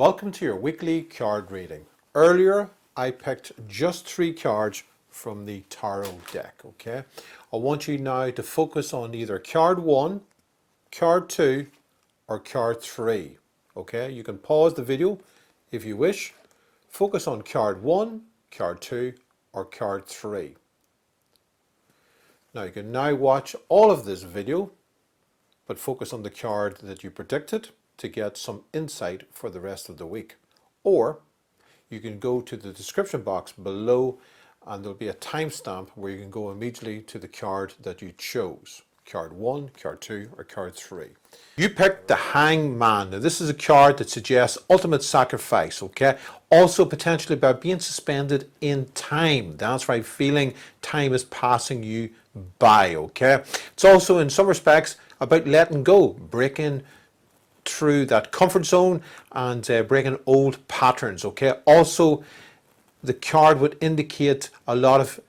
Welcome to your weekly card reading. Earlier, I picked just 3 cards from the tarot deck, okay? I want you now to focus on either card 1, card 2, or card 3, okay? You can pause the video if you wish. Focus on card 1, card 2, or card 3. Now you can now watch all of this video, but focus on the card that you predicted to get some insight for the rest of the week. Or you can go to the description box below and there'll be a timestamp where you can go immediately to the card that you chose. Card 1, card 2, or card 3. You picked the Hangman. Now this is a card that suggests ultimate sacrifice, okay? Also potentially about being suspended in time. That's right, feeling time is passing you by, okay? It's also in some respects about letting go, breaking through that comfort zone and breaking old patterns, okay? Also, the card would indicate a lot of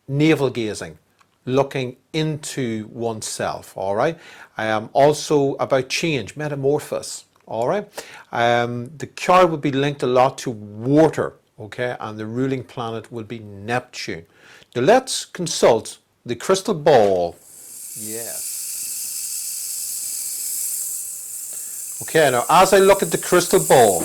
navel gazing, looking into oneself, all right? Also about change, metamorphosis, all right? The card would be linked a lot to water, okay? And the ruling planet will be Neptune. Now let's consult the crystal ball. Yes. Okay, now as I look at the crystal ball,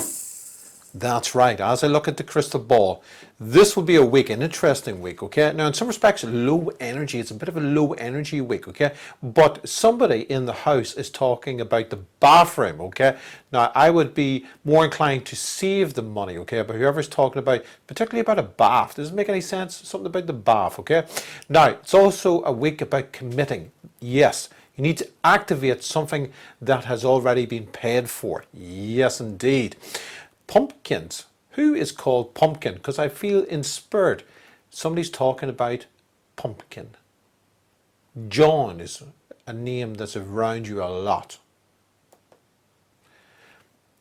that's right, as I look at the crystal ball, this will be a week, an interesting week, okay? Now in some respects, low energy, it's a bit of a low energy week, okay? But somebody in the house is talking about the bathroom, okay? Now I would be more inclined to save the money, okay? But whoever's talking about, particularly about a bath, does it make any sense? Something about the bath, okay? Now, it's also a week about committing, yes. You need to activate something that has already been paid for. Yes, indeed. Pumpkins. Who is called Pumpkin? Because I feel in spirit, somebody's talking about pumpkin. John is a name that's around you a lot.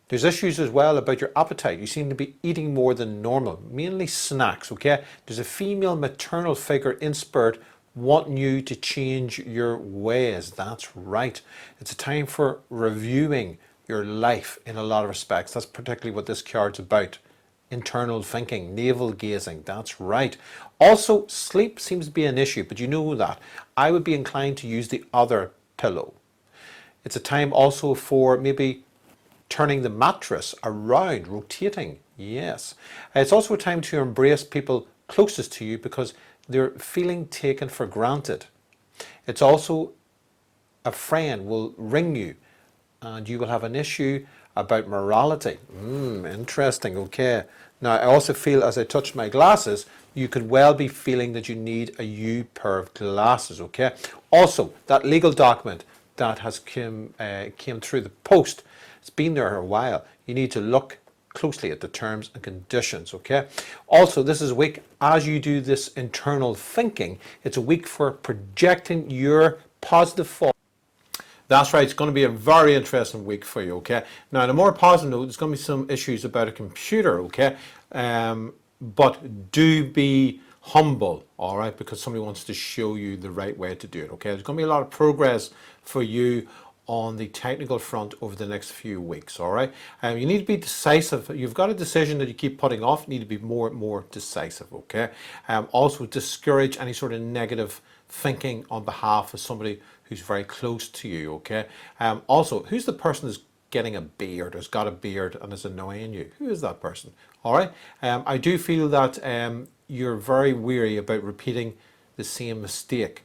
There's issues as well about your appetite. You seem to be eating more than normal, mainly snacks, okay? There's a female maternal figure in spirit wanting you to change your ways. That's right. It's a time for reviewing your life in a lot of respects. That's particularly what this card's about. Internal thinking, navel gazing. That's right. Also, sleep seems to be an issue, but you know that. I would be inclined to use the other pillow. It's a time also for maybe turning the mattress around, rotating. Yes. It's also a time to embrace people closest to you because they're feeling taken for granted. It's also a friend will ring you and you will have an issue about morality. Interesting, okay. Now I also feel as I touch my glasses, you could well be feeling that you need a new pair of glasses, okay. Also, that legal document that has came through the post, it's been there a while. You need to look closely at the terms and conditions, okay? Also, this is a week, as you do this internal thinking, it's a week for projecting your positive thoughts. That's right, it's going to be a very interesting week for you, okay? Now, on a more positive note, there's going to be some issues about a computer, okay? But do be humble, all right? Because somebody wants to show you the right way to do it, okay? There's going to be a lot of progress for you on the technical front over the next few weeks, all right? You need to be decisive. You've got a decision that you keep putting off. You need to be more decisive, okay? Also discourage any sort of negative thinking on behalf of somebody who's very close to you, okay? Also, who's the person who's getting a beard, has got a beard and is annoying you? Who is that person? All right? I do feel that you're very weary about repeating the same mistake.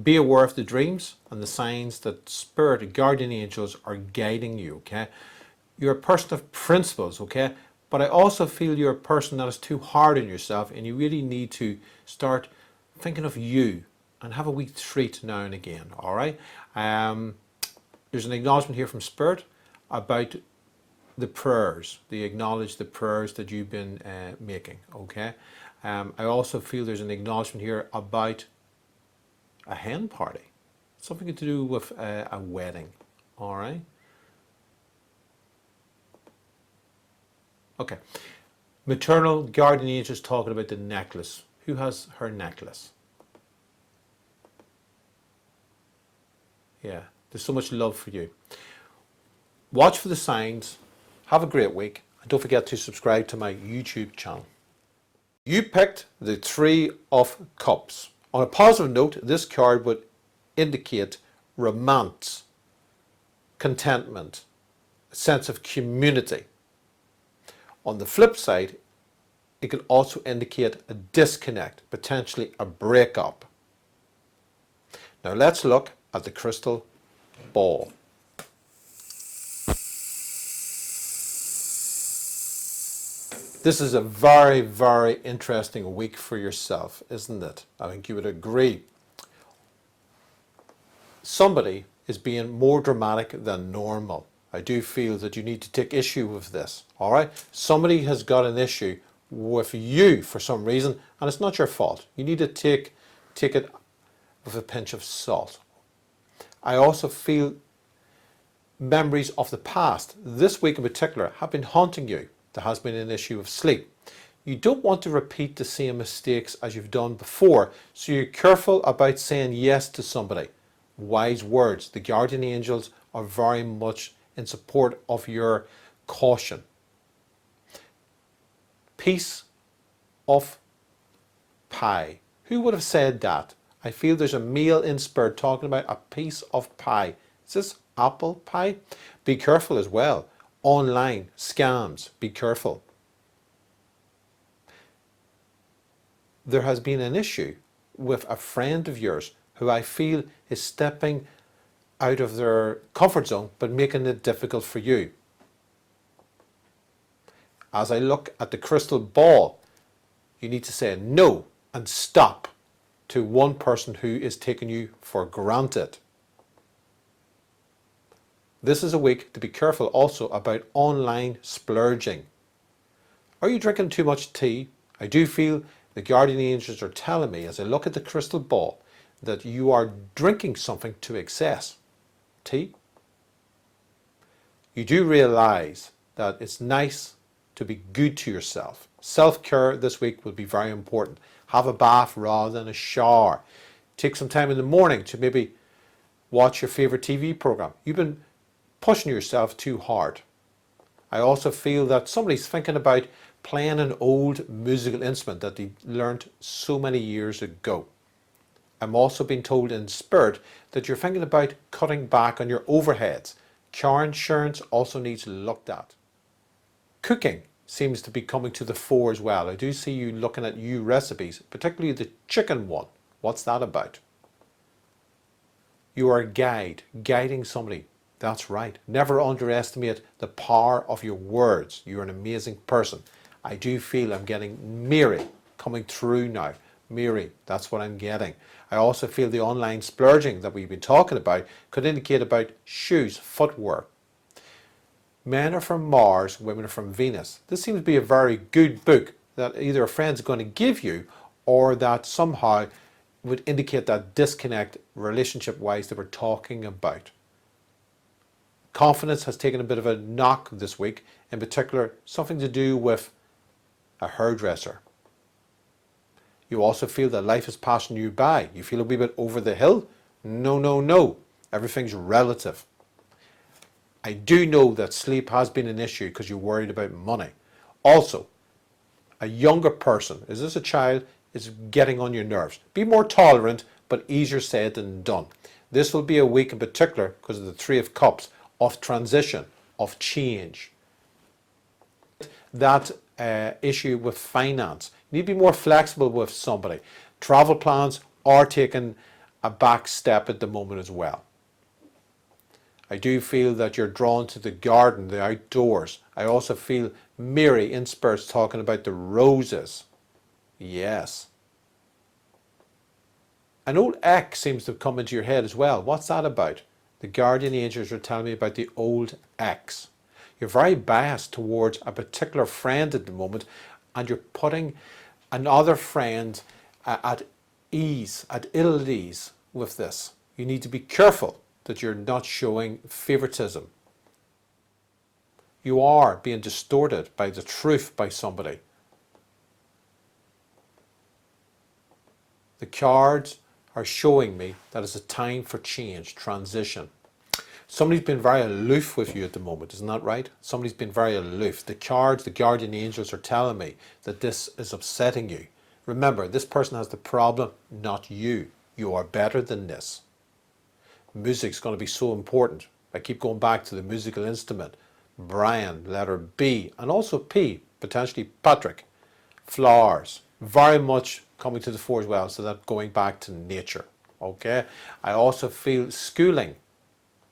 Be aware of the dreams and the signs that spirit, guardian angels are guiding you, okay? You're a person of principles, okay? But I also feel you're a person that is too hard on yourself and you really need to start thinking of you and have a wee treat now and again, all right? There's an acknowledgement here from spirit about the prayers. They acknowledge the prayers that you've been making, okay? I also feel there's an acknowledgement here about a hen party, something to do with a wedding, all right? Okay, maternal guardian angels talking about the necklace. Who has her necklace? Yeah, there's so much love for you. Watch for the signs, Have a great week, and don't forget to subscribe to my YouTube channel. You picked the Three of Cups. On a positive note, this card would indicate romance, contentment, a sense of community. On the flip side, it could also indicate a disconnect, potentially a breakup. Now let's look at the crystal ball. This is a very, very interesting week for yourself, isn't it? I think you would agree. Somebody is being more dramatic than normal. I do feel that you need to take issue with this, all right? Somebody has got an issue with you for some reason, and it's not your fault. You need to take it with a pinch of salt. I also feel memories of the past, this week in particular, have been haunting you. There has been an issue of sleep. You don't want to repeat the same mistakes as you've done before, so you're careful about saying yes to somebody. Wise words. The guardian angels are very much in support of your caution. Piece of pie. Who would have said that? I feel there's a male in spirit talking about a piece of pie. Is this apple pie? Be careful as well. Online scams, be careful. There has been an issue with a friend of yours who I feel is stepping out of their comfort zone but making it difficult for you. As I look at the crystal ball, you need to say no and stop to one person who is taking you for granted. This is a week to be careful also about online splurging. Are you drinking too much tea? I do feel the guardian angels are telling me as I look at the crystal ball that you are drinking something to excess. Tea? You do realize that it's nice to be good to yourself. Self-care this week will be very important. Have a bath rather than a shower. Take some time in the morning to maybe watch your favorite TV program. You've been pushing yourself too hard. I also feel that somebody's thinking about playing an old musical instrument that they learned so many years ago. I'm also being told in spirit that you're thinking about cutting back on your overheads. Car insurance also needs looked at. Cooking seems to be coming to the fore as well. I do see you looking at new recipes, particularly the chicken one. What's that about? You are a guide, guiding somebody. That's right. Never underestimate the power of your words. You're an amazing person. I do feel I'm getting Mary coming through now. Mary, that's what I'm getting. I also feel the online splurging that we've been talking about could indicate about shoes, footwear. Men are from Mars, women are from Venus. This seems to be a very good book that either a friend's going to give you or that somehow would indicate that disconnect relationship-wise that we're talking about. Confidence has taken a bit of a knock this week, in particular something to do with a hairdresser. You also feel that life is passing you by. You feel a wee bit over the hill? No, no, no. Everything's relative. I do know that sleep has been an issue because you're worried about money. Also, a younger person, is this a child, is getting on your nerves. Be more tolerant, but easier said than done. This will be a week in particular, because of the Three of Cups, of transition, of change. That issue with finance. You need to be more flexible with somebody. Travel plans are taking a back step at the moment as well. I do feel that you're drawn to the garden, the outdoors. I also feel Mary in spirits talking about the roses. Yes. An old ex seems to have come into your head as well. What's that about? The guardian angels are telling me about the old ex. You're very biased towards a particular friend at the moment, and you're putting another friend at ease, at ill ease with this. You need to be careful that you're not showing favoritism. You are being distorted by the truth by somebody. The cards are showing me that it's a time for change, transition. Somebody's been very aloof with you at the moment, isn't that right? Somebody's been very aloof. The cards, the guardian angels are telling me that this is upsetting you. Remember, this person has the problem, not you. You are better than this. Music's going to be so important. I keep going back to the musical instrument. Brian, letter B, and also P, potentially Patrick. Flowers, very much coming to the fore as well, so that going back to nature. Okay, I also feel schooling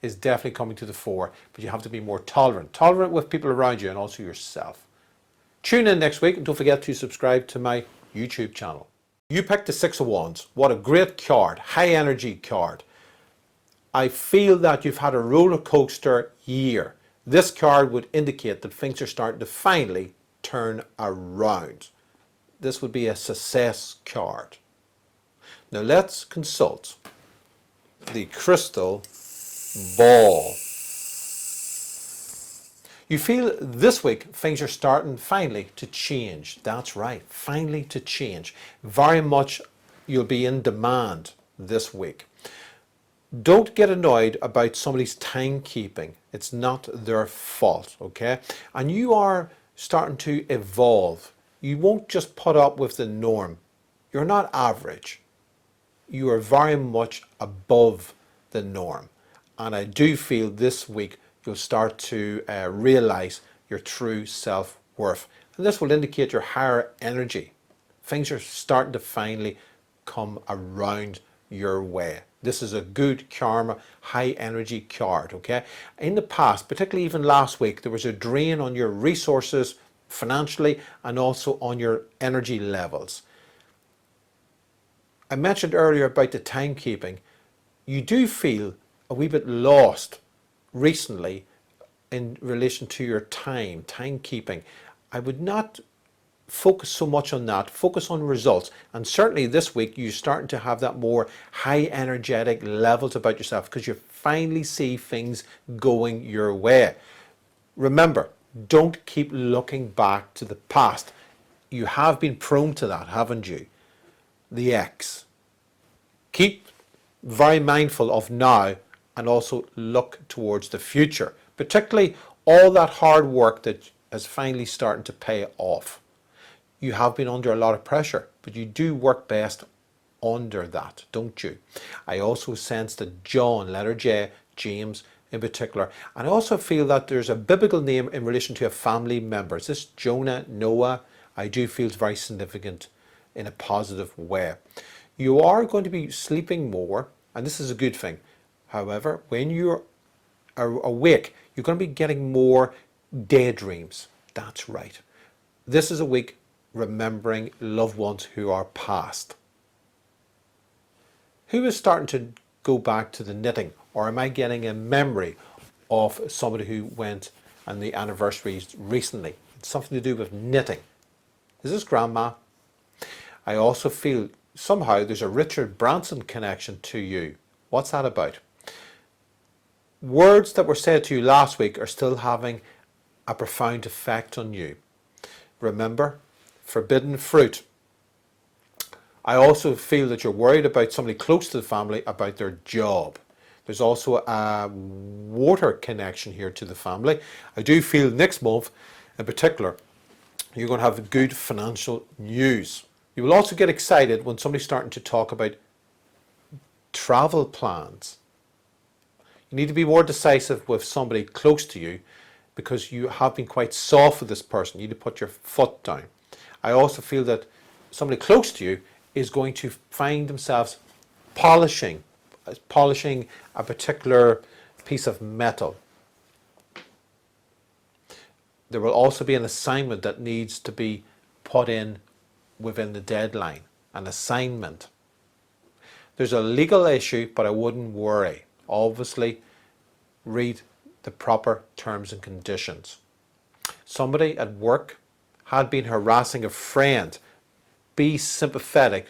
is definitely coming to the fore, but you have to be more tolerant with people around you and also yourself. Tune in next week and don't forget to subscribe to my YouTube channel. You picked the Six of Wands. What a great card, high energy card. I feel that you've had a roller coaster year. This card would indicate that things are starting to finally turn around. This would be a success card. Now let's consult the crystal ball. You feel this week things are starting finally to change. That's right, finally to change. Very much you'll be in demand this week. Don't get annoyed about somebody's timekeeping. It's not their fault, okay? And you are starting to evolve. You won't just put up with the norm. You're not average. You are very much above the norm. And I do feel this week you'll start to realize your true self-worth. And this will indicate your higher energy. Things are starting to finally come around your way. This is a good karma, high energy card, okay? In the past, particularly even last week, there was a drain on your resources financially and also on your energy levels. I mentioned earlier about the timekeeping. You do feel a wee bit lost recently in relation to your timekeeping. I would not focus so much on that. Focus on results. And certainly this week you're starting to have that more high energetic levels about yourself because you finally see things going your way. Remember, don't keep looking back to the past. You have been prone to that, haven't you? The X. Keep very mindful of now and also look towards the future, particularly all that hard work that is finally starting to pay off. You have been under a lot of pressure, but you do work best under that, don't you? I also sense that John, letter J, James in particular, and I also feel that there's a biblical name in relation to a family member. Is this Jonah, Noah? I do feel it's very significant in a positive way. You are going to be sleeping more, and this is a good thing. However, when you're awake, you're going to be getting more daydreams. That's right. This is a week remembering loved ones who are past. Who is starting to go back to the knitting? Or am I getting a memory of somebody who went on the anniversaries recently? It's something to do with knitting. Is this grandma? I also feel somehow there's a Richard Branson connection to you. What's that about? Words that were said to you last week are still having a profound effect on you. Remember, forbidden fruit. I also feel that you're worried about somebody close to the family about their job. There's also a water connection here to the family. I do feel next month in particular, you're going to have good financial news. You will also get excited when somebody's starting to talk about travel plans. You need to be more decisive with somebody close to you because you have been quite soft with this person. You need to put your foot down. I also feel that somebody close to you is going to find themselves polishing a particular piece of metal. There will also be an assignment that needs to be put in within the deadline, an assignment. There's a legal issue, but I wouldn't worry. Obviously, read the proper terms and conditions. Somebody at work had been harassing a friend. Be sympathetic.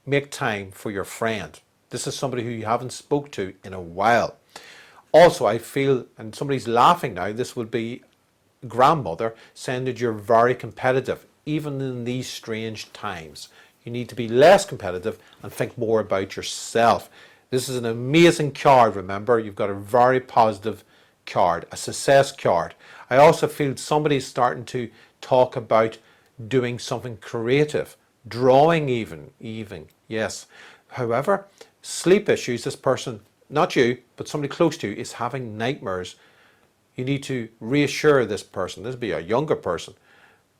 Make time for your friend. This is somebody who you haven't spoke to in a while. Also, I feel, and somebody's laughing now, this would be grandmother saying that you're very competitive, even in these strange times. You need to be less competitive and think more about yourself. This is an amazing card, remember. You've got a very positive card, a success card. I also feel somebody's starting to talk about doing something creative, drawing even, yes. However, sleep issues, this person, not you, but somebody close to you, is having nightmares. You need to reassure this person, this would be a younger person,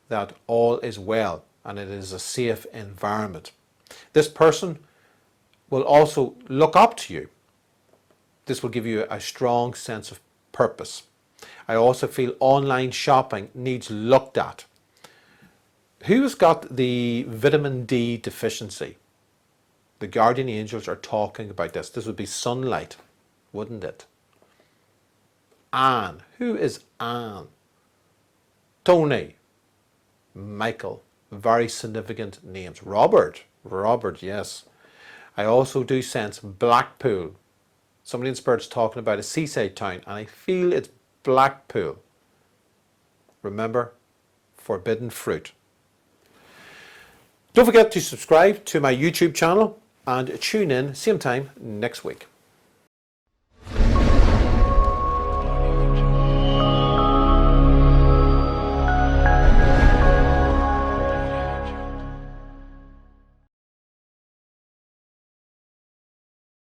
that all is well and it is a safe environment. This person will also look up to you. This will give you a strong sense of purpose. I also feel online shopping needs looked at. Who's got the vitamin D deficiency? The guardian angels are talking about this. This would be sunlight, wouldn't it? Anne. Who is Anne? Tony. Michael. Very significant names. Robert. Robert, yes. I also do sense Blackpool. Somebody in Spirit's talking about a seaside town, and I feel it's Blackpool. Remember, forbidden fruit. Don't forget to subscribe to my YouTube channel and tune in same time next week.